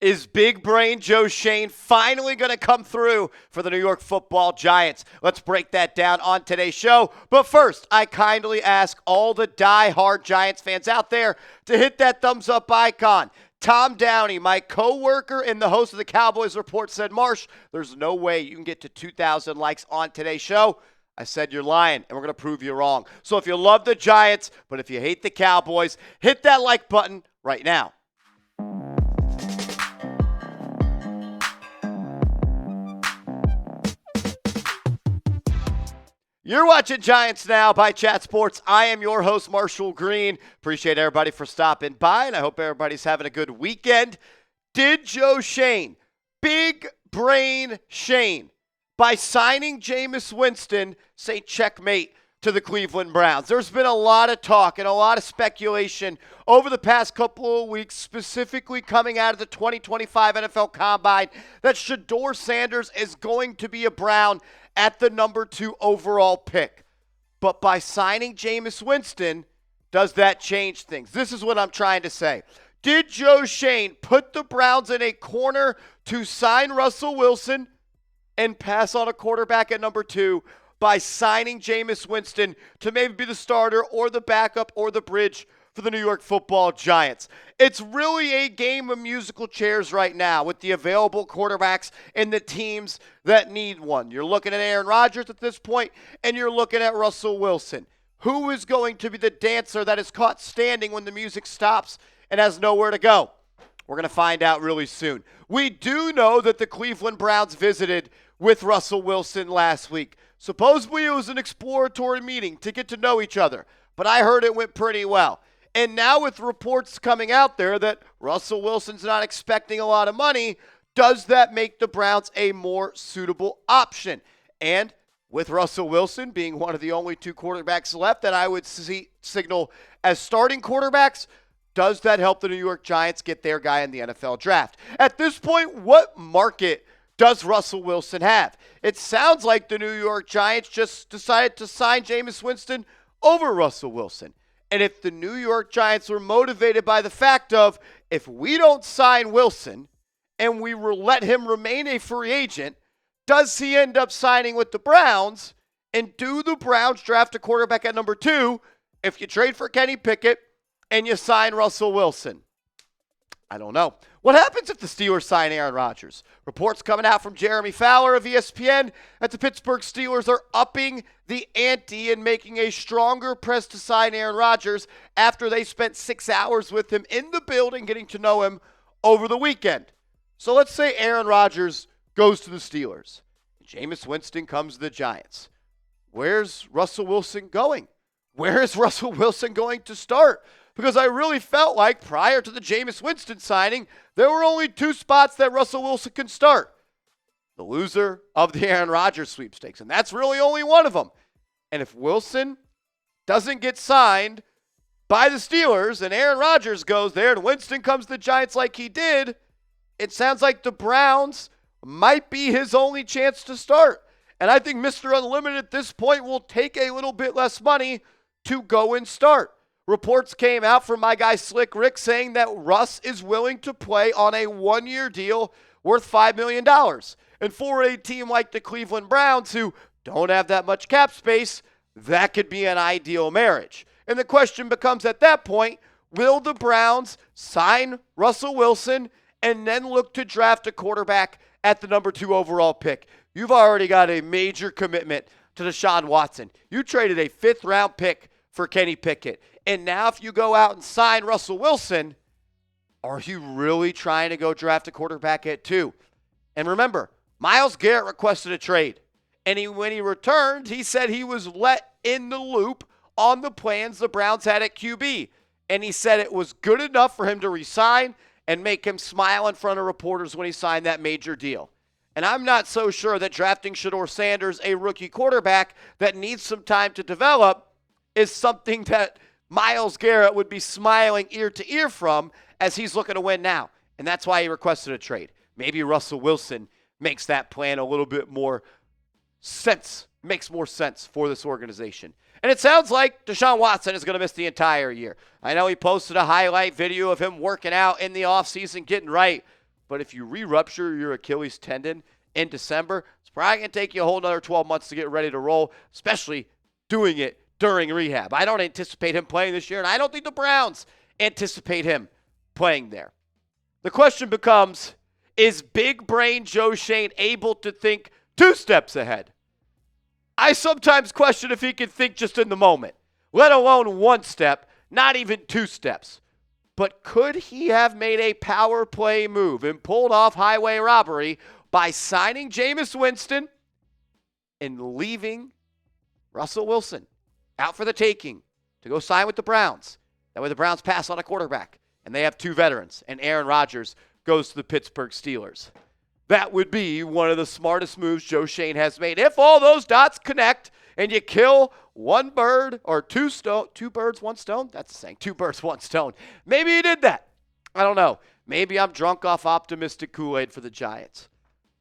Is big brain Joe Schoen finally going to come through for the New York Football Giants? Let's break that down on today's show. But first, I kindly ask all the die-hard Giants fans out there to hit that thumbs up icon. Tom Downey, my co-worker and the host of the Cowboys Report, said, Marsh, there's no way you can get to 2,000 likes on today's show. I said you're lying, and we're going to prove you wrong. So if you love the Giants, but if you hate the Cowboys, hit that like button right now. You're watching Giants Now by Chat Sports. I am your host, Marshall Green. Appreciate everybody for stopping by, and I hope everybody's having a good weekend. Did Joe Schoen, big brain Schoen, by signing Jameis Winston, say checkmate to the Cleveland Browns? There's been a lot of talk and a lot of speculation over the past couple of weeks, specifically coming out of the 2025 NFL Combine, that Shedeur Sanders is going to be a Brown at the number 2 overall pick. But by signing Jameis Winston, does that change things? This is what I'm trying to say. Did Joe Schoen put the Browns in a corner to sign Russell Wilson and pass on a quarterback at number 2 by signing Jameis Winston to maybe be the starter or the backup or the bridge for the New York Football Giants? It's really a game of musical chairs right now with the available quarterbacks and the teams that need one. You're looking at Aaron Rodgers at this point, and you're looking at Russell Wilson. Who is going to be the dancer that is caught standing when the music stops and has nowhere to go? We're going to find out really soon. We do know that the Cleveland Browns visited with Russell Wilson last week. Supposedly it was an exploratory meeting to get to know each other, but I heard it went pretty well. And now with reports coming out there that Russell Wilson's not expecting a lot of money, does that make the Browns a more suitable option? And with Russell Wilson being one of the only 2 quarterbacks left that I would signal as starting quarterbacks, does that help the New York Giants get their guy in the NFL draft? At this point, what market does Russell Wilson have? It sounds like the New York Giants just decided to sign Jameis Winston over Russell Wilson. And if the New York Giants were motivated by the fact of, if we don't sign Wilson and we let him remain a free agent, does he end up signing with the Browns? And do the Browns draft a quarterback at number 2 if you trade for Kenny Pickett and you sign Russell Wilson? I don't know. What happens if the Steelers sign Aaron Rodgers? Reports coming out from Jeremy Fowler of ESPN that the Pittsburgh Steelers are upping the ante and making a stronger press to sign Aaron Rodgers after they spent 6 hours with him in the building getting to know him over the weekend. So let's say Aaron Rodgers goes to the Steelers. Jameis Winston comes to the Giants. Where's Russell Wilson going? Where is Russell Wilson going to start? Because I really felt like prior to the Jameis Winston signing, there were only 2 spots that Russell Wilson can start. The loser of the Aaron Rodgers sweepstakes, and that's really only one of them. And if Wilson doesn't get signed by the Steelers and Aaron Rodgers goes there and Winston comes to the Giants like he did, it sounds like the Browns might be his only chance to start. And I think Mr. Unlimited at this point will take a little bit less money to go and start. Reports came out from my guy Slick Rick saying that Russ is willing to play on a 1-year deal worth $5 million. And for a team like the Cleveland Browns, who don't have that much cap space, that could be an ideal marriage. And the question becomes at that point, will the Browns sign Russell Wilson and then look to draft a quarterback at the number 2 overall pick? You've already got a major commitment to Deshaun Watson. You traded a 5th-round pick for Kenny Pickett. And now if you go out and sign Russell Wilson, are you really trying to go draft a quarterback at 2? And remember, Myles Garrett requested a trade. And when he returned, he said he was let in the loop on the plans the Browns had at QB. And he said it was good enough for him to resign and make him smile in front of reporters when he signed that major deal. And I'm not so sure that drafting Shedeur Sanders, a rookie quarterback that needs some time to develop, is something that Myles Garrett would be smiling ear to ear from as he's looking to win now. And that's why he requested a trade. Maybe Russell Wilson makes that plan a little bit more sense, makes more sense for this organization. And it sounds like Deshaun Watson is going to miss the entire year. I know he posted a highlight video of him working out in the offseason, getting right. But if you re-rupture your Achilles tendon in December, it's probably going to take you a whole another 12 months to get ready to roll, especially doing it during rehab. I don't anticipate him playing this year, and I don't think the Browns anticipate him playing there. The question becomes, is big brain Joe Schoen able to think 2 steps ahead? I sometimes question if he can think just in the moment, let alone 1 step, not even 2 steps. But could he have made a power play move and pulled off highway robbery by signing Jameis Winston and leaving Russell Wilson out for the taking to go sign with the Browns? That way the Browns pass on a quarterback, and they have 2 veterans, and Aaron Rodgers goes to the Pittsburgh Steelers. That would be one of the smartest moves Joe Schoen has made. If all those dots connect and you kill 1 bird or 2 birds, 1 stone? That's the saying, 2 birds, 1 stone. Maybe he did that. I don't know. Maybe I'm drunk off optimistic Kool-Aid for the Giants.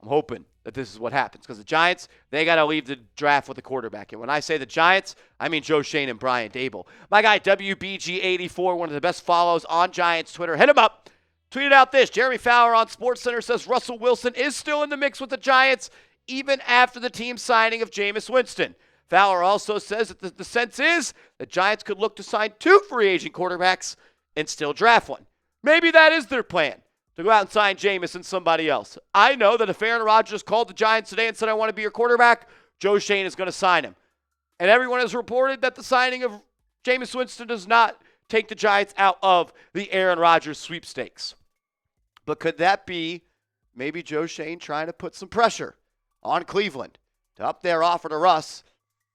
I'm hoping that this is what happens because the Giants, they got to leave the draft with a quarterback. And when I say the Giants, I mean Joe Schoen and Brian Dable. My guy, WBG84, one of the best follows on Giants Twitter. Hit him up. Tweeted out this. Jeremy Fowler on SportsCenter says Russell Wilson is still in the mix with the Giants even after the team signing of Jameis Winston. Fowler also says that the sense is the Giants could look to sign 2 free agent quarterbacks and still draft one. Maybe that is their plan, to go out and sign Jameis and somebody else. I know that if Aaron Rodgers called the Giants today and said, I want to be your quarterback, Joe Schoen is going to sign him. And everyone has reported that the signing of Jameis Winston does not take the Giants out of the Aaron Rodgers sweepstakes. But could that be maybe Joe Schoen trying to put some pressure on Cleveland to up their offer to Russ,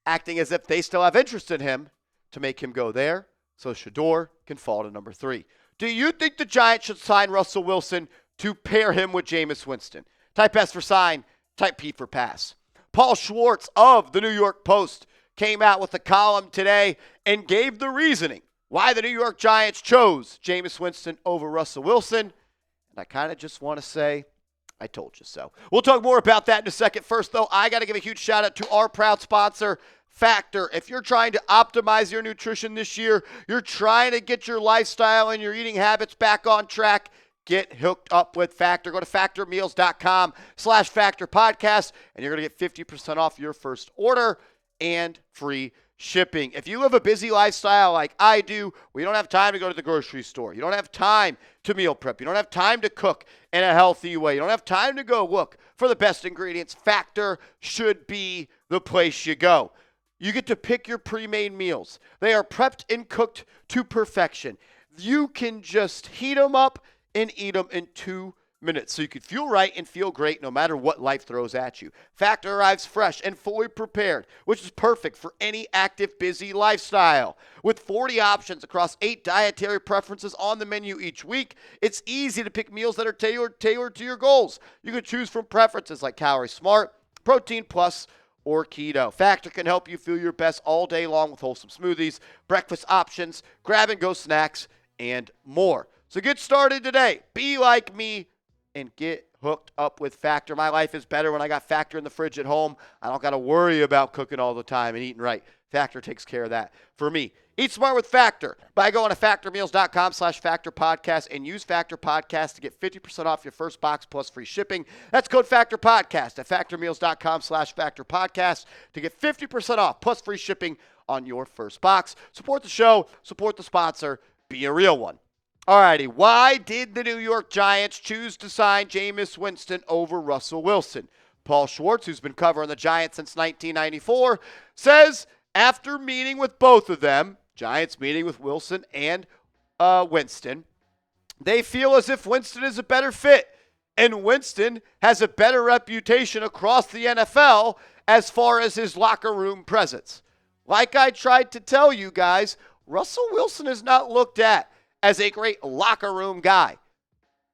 acting as if they still have interest in him to make him go there so Shedeur can fall to number 3? Do you think the Giants should sign Russell Wilson to pair him with Jameis Winston? Type S for sign, type P for pass. Paul Schwartz of the New York Post came out with a column today and gave the reasoning why the New York Giants chose Jameis Winston over Russell Wilson. And I kind of just want to say, I told you so. We'll talk more about that in a second. First, though, I got to give a huge shout out to our proud sponsor, Factor. If you're trying to optimize your nutrition this year, you're trying to get your lifestyle and your eating habits back on track, get hooked up with Factor. Go to factormeals.com/factorpodcast, and you're going to get 50% off your first order and free shipping. If you live a busy lifestyle like I do, we don't have time to go to the grocery store. You don't have time to meal prep. You don't have time to cook in a healthy way. You don't have time to go look for the best ingredients. Factor should be the place you go. You get to pick your pre-made meals. They are prepped and cooked to perfection. You can just heat them up and eat them in 2 minutes. So you can feel right and feel great no matter what life throws at you. Factor arrives fresh and fully prepared, which is perfect for any active, busy lifestyle. With 40 options across 8 dietary preferences on the menu each week, it's easy to pick meals that are tailored to your goals. You can choose from preferences like Calorie Smart, Protein Plus, or keto. Factor can help you feel your best all day long with wholesome smoothies, breakfast options, grab-and-go snacks, and more. So get started today. Be like me and get hooked up with Factor. My life is better when I got Factor in the fridge at home. I don't got to worry about cooking all the time and eating right. Factor takes care of that for me. Eat smart with Factor by going to factormeals.com/factorpodcast and use Factor Podcast to get 50% off your first box plus free shipping. That's code Factor Podcast at factormeals.com/factorpodcast to get 50% off plus free shipping on your first box. Support the show, support the sponsor, be a real one. Alrighty, why did the New York Giants choose to sign Jameis Winston over Russell Wilson? Paul Schwartz, who's been covering the Giants since 1994, says after meeting with both of them, Giants meeting with Wilson and Winston, they feel as if Winston is a better fit, and Winston has a better reputation across the NFL as far as his locker room presence. Like I tried to tell you guys, Russell Wilson is not looked at as a great locker room guy.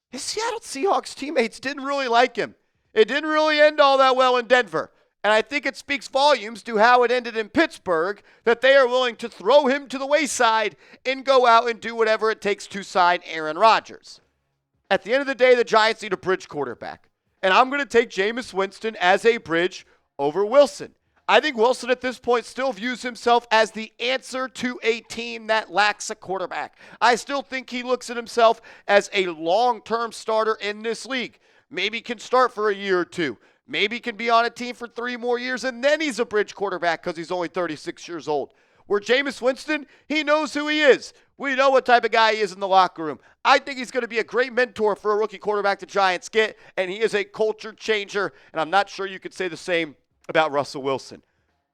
His Seattle Seahawks teammates didn't really like him. It didn't really end all that well in Denver. And I think it speaks volumes to how it ended in Pittsburgh that they are willing to throw him to the wayside and go out and do whatever it takes to sign Aaron Rodgers. At the end of the day, the Giants need a bridge quarterback. And I'm going to take Jameis Winston as a bridge over Wilson. I think Wilson at this point still views himself as the answer to a team that lacks a quarterback. I still think he looks at himself as a long-term starter in this league. Maybe can start for a year or two. Maybe can be on a team for 3 more years, and then he's a bridge quarterback because he's only 36 years old. Where Jameis Winston, he knows who he is. We know what type of guy he is in the locker room. I think he's going to be a great mentor for a rookie quarterback the Giants get, and he is a culture changer, and I'm not sure you could say the same about Russell Wilson.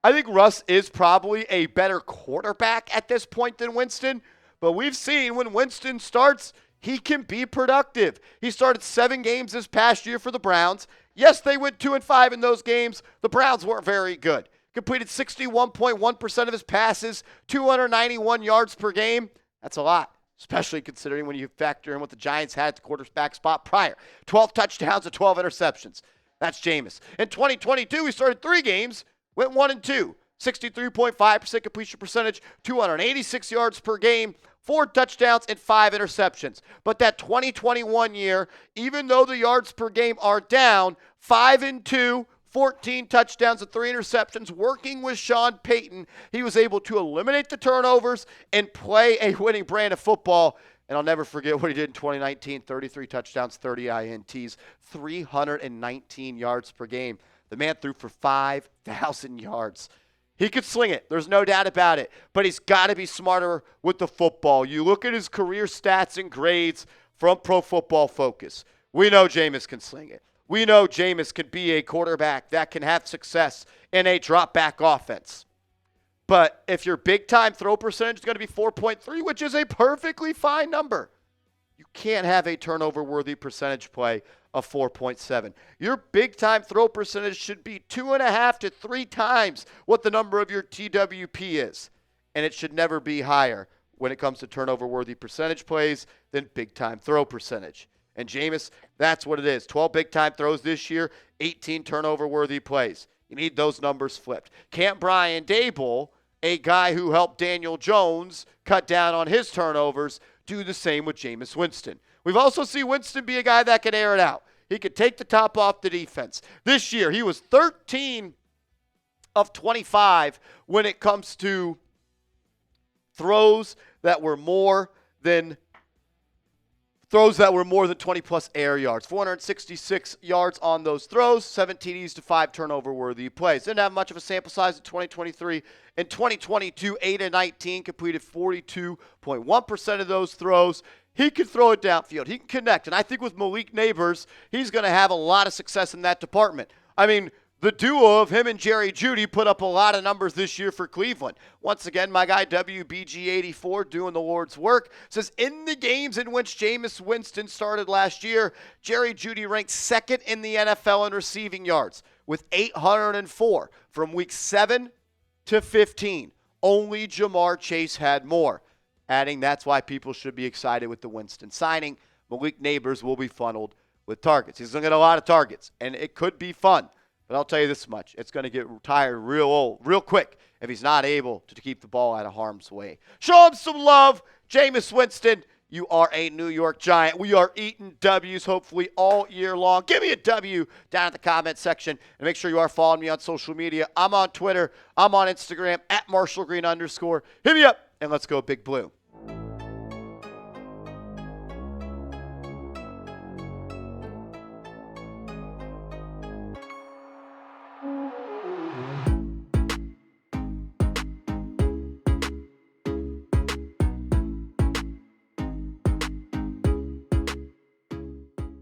I think Russ is probably a better quarterback at this point than Winston, but we've seen when Winston starts, he can be productive. He started 7 games this past year for the Browns. Yes, they went 2-5 in those games. The Browns weren't very good. Completed 61.1% of his passes, 291 yards per game. That's a lot, especially considering when you factor in what the Giants had at the quarterback spot prior. 12 touchdowns and 12 interceptions. That's Jameis. In 2022, he started 3 games, went 1-2. 63.5% completion percentage, 286 yards per game, 4 touchdowns and 5 interceptions. But that 2021 year, even though the yards per game are down, 5-2, 14 touchdowns and 3 interceptions. Working with Sean Payton, he was able to eliminate the turnovers and play a winning brand of football. And I'll never forget what he did in 2019, 33 touchdowns, 30 INTs, 319 yards per game. The man threw for 5,000 yards. He could sling it. There's no doubt about it. But he's got to be smarter with the football. You look at his career stats and grades from Pro Football Focus. We know Jameis can sling it. We know Jameis can be a quarterback that can have success in a drop-back offense. But if your big-time throw percentage is going to be 4.3, which is a perfectly fine number, you can't have a turnover-worthy percentage play of 4.7. Your big-time throw percentage should be 2.5 to 3 times what the number of your TWP is. And it should never be higher when it comes to turnover-worthy percentage plays than big-time throw percentage. And Jameis, that's what it is. 12 big-time throws this year, 18 turnover-worthy plays. You need those numbers flipped. Can't Brian Daboll, a guy who helped Daniel Jones cut down on his turnovers, do the same with Jameis Winston? We've also seen Winston be a guy that can air it out. He could take the top off the defense. This year, he was 13 of 25 when it comes to throws that were more than 20-plus air yards. 466 yards on those throws, 7 TDs to 5 turnover-worthy plays. Didn't have much of a sample size in 2023. In 2022, 8-19, completed 42.1% of those throws. He can throw it downfield. He can connect. And I think with Malik Neighbors, he's going to have a lot of success in that department. I mean, the duo of him and Jerry Jeudy put up a lot of numbers this year for Cleveland. Once again, my guy WBG84 doing the Lord's work says in the games in which Jameis Winston started last year, Jerry Jeudy ranked 2nd in the NFL in receiving yards with 804 from week 7 to 15. Only Jamar Chase had more. Adding, that's why people should be excited with the Winston signing. Malik Neighbors will be funneled with targets. He's going to get a lot of targets, and it could be fun. But I'll tell you this much. It's going to get tired real quick if he's not able to keep the ball out of harm's way. Show him some love. Jameis Winston, you are a New York Giant. We are eating W's hopefully all year long. Give me a W down in the comment section. And make sure you are following me on social media. I'm on Twitter. I'm on Instagram, @MarshallGreen_. Hit me up, and let's go Big Blue.